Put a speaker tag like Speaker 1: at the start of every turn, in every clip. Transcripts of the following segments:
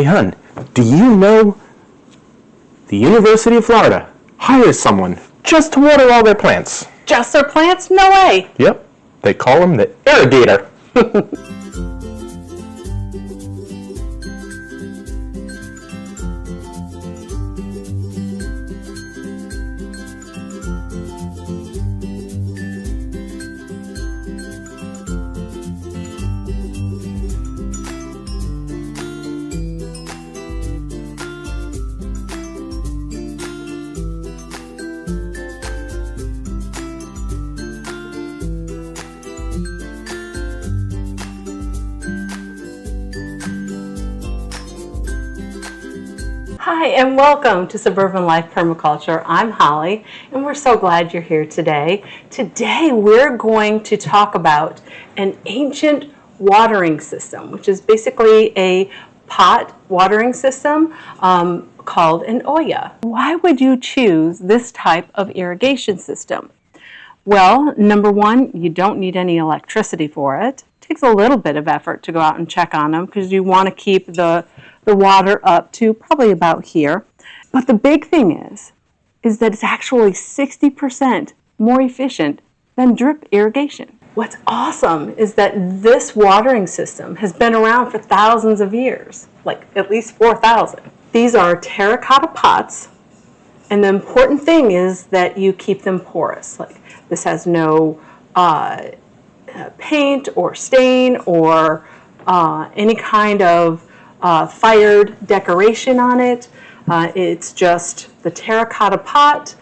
Speaker 1: Hey, hun, do you know the University of Florida hires someone just to water all their plants?
Speaker 2: Just their plants? No way.
Speaker 1: Yep, they call him the irrigator.
Speaker 2: Hi, and welcome to Suburban Life Permaculture. I'm Holly, and we're so glad you're here today. Today, we're going to talk about an ancient watering system, which is basically a pot watering system called an Olla. Why would you choose this type of irrigation system? Well, number one, you don't need any electricity for it. It takes a little bit of effort to go out and check on them because you want to keep the water up to probably about here. But the big thing is that it's actually 60% more efficient than drip irrigation. What's awesome is that this watering system has been around for thousands of years, like at least 4,000. These are terracotta pots, and the important thing is that you keep them porous. Like this has no paint or stain or any kind of fired decoration on it. It's just the terracotta pot,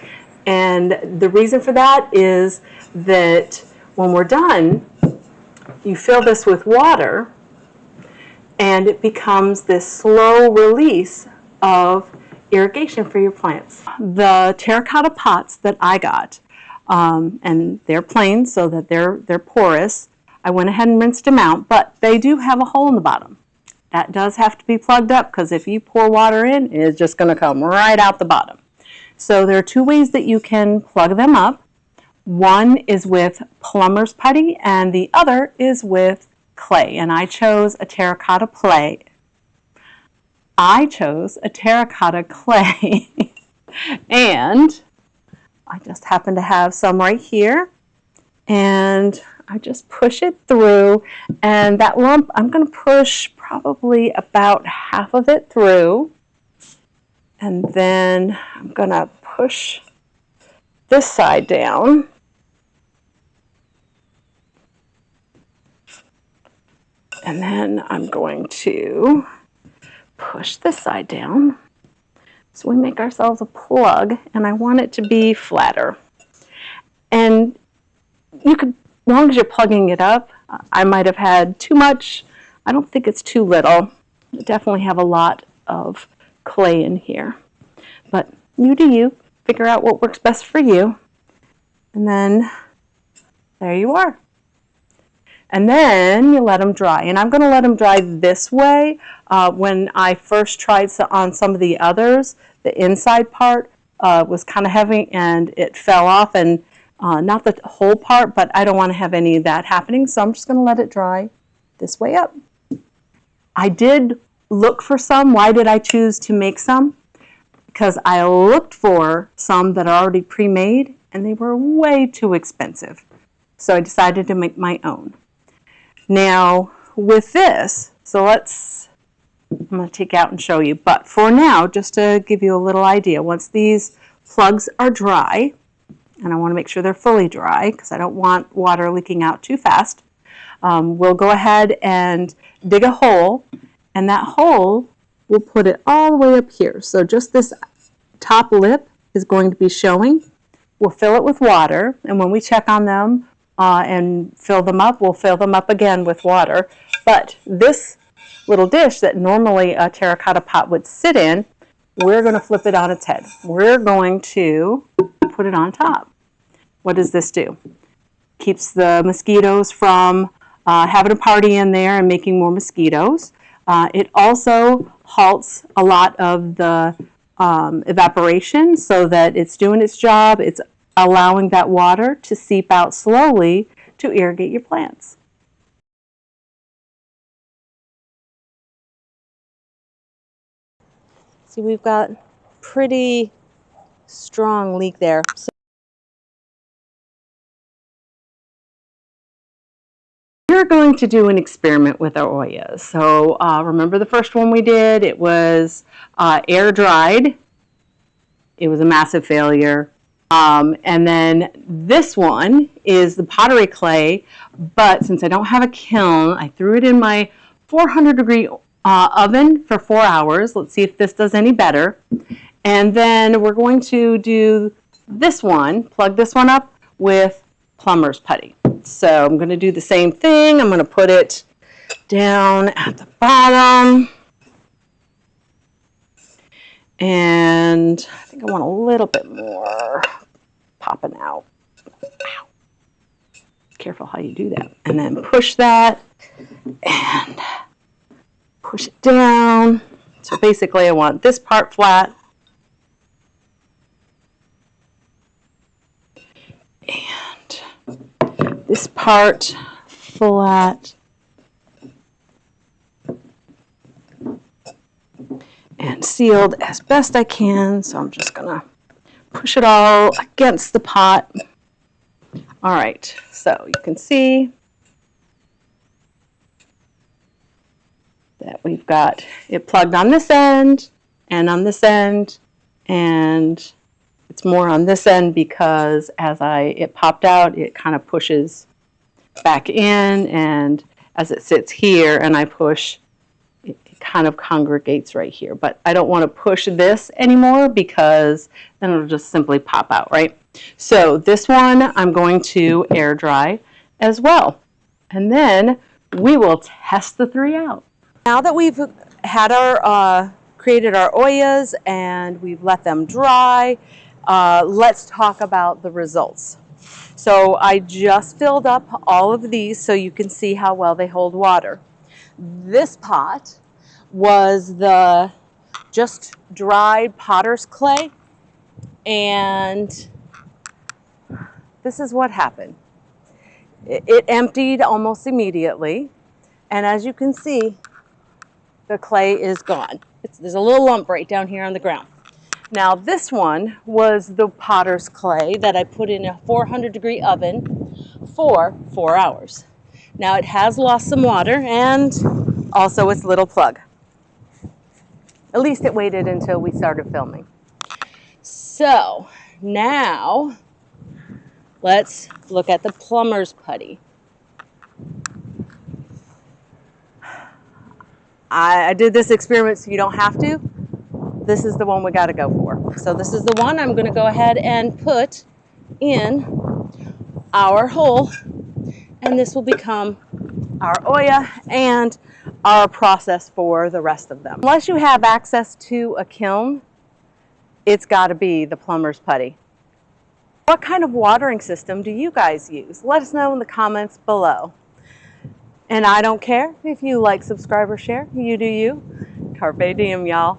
Speaker 2: and the reason for that is that when we're done, you fill this with water and it becomes this slow release of irrigation for your plants. The terracotta pots that I got, and they're plain so that they're porous. I went ahead and rinsed them out, but they do have a hole in the bottom. That does have to be plugged up because if you pour water in, it's just going to come right out the bottom. So there are two ways that you can plug them up. One is with Plumbers Putty and the other is with clay. And I chose a terracotta clay. And I just happen to have some right here. And I just push it through, and that lump, I'm going to push probably about half of it through, and then I'm going to push this side down, and then I'm going to push this side down. So we make ourselves a plug, and I want it to be flatter. And you could, as long as you're plugging it up, I might have had too much. I don't think it's too little. I definitely have a lot of clay in here. But you do you. Figure out what works best for you. And then there you are. And then you let them dry. And I'm going to let them dry this way. When I first tried on some of the others, the inside part was kind of heavy and it fell off, and not the whole part, but I don't want to have any of that happening, so I'm just going to let it dry this way up. I did look for some. Why did I choose to make some? Because I looked for some that are already pre-made, and they were way too expensive. So I decided to make my own. Now, with this, so I'm going to take out and show you, but for now, just to give you a little idea, once these plugs are dry, and I want to make sure they're fully dry because I don't want water leaking out too fast. We'll go ahead and dig a hole, and that hole, we'll put it all the way up here. So just this top lip is going to be showing. We'll fill it with water, and when we check on them and fill them up, we'll fill them up again with water. But this little dish that normally a terracotta pot would sit in, we're going to flip it on its head. We're going to put it on top. What does this do? Keeps the mosquitoes from having a party in there and making more mosquitoes. It also halts a lot of the evaporation so that it's doing its job. It's allowing that water to seep out slowly to irrigate your plants. See, we've got pretty strong leak there. So we're going to do an experiment with our Oyas. So remember the first one we did? It was air dried. It was a massive failure. And then this one is the pottery clay, but since I don't have a kiln, I threw it in my 400-degree oven for 4 hours. Let's see if this does any better. And then we're going to do this one, plug this one up with Plumbers Putty. So I'm going to do the same thing. I'm going to put it down at the bottom. And I think I want a little bit more popping out. Ow. Careful how you do that. And then push that and push it down. So basically I want this part flat. And this part flat. And sealed as best I can. So I'm just gonna push it all against the pot. All right, so you can see that we've got it plugged on this end and on this end, and it's more on this end because as it popped out, it kind of pushes back in, and as it sits here and I push, it kind of congregates right here. But I don't want to push this anymore because then it'll just simply pop out, right? So this one I'm going to air dry as well. And then we will test the 3 out. Now that we've had our created our Oyas and we've let them dry, let's talk about the results. So I just filled up all of these so you can see how well they hold water. This pot was the just dried potter's clay, and this is what happened. It emptied almost immediately, and as you can see, the clay is gone. There's a little lump right down here on the ground. Now this one was the potter's clay that I put in a 400-degree oven for 4 hours. Now it has lost some water and also its little plug. At least it waited until we started filming. So now let's look at the Plumbers Putty. I did this experiment so you don't have to. This is the one we got to go for. So this is the one I'm going to go ahead and put in our hole, and this will become our Oya and our process for the rest of them. Unless you have access to a kiln, it's got to be the Plumbers Putty. What kind of watering system do you guys use? Let us know in the comments below. And I don't care if you like, subscribe, or share. You do you. Carpe diem, y'all.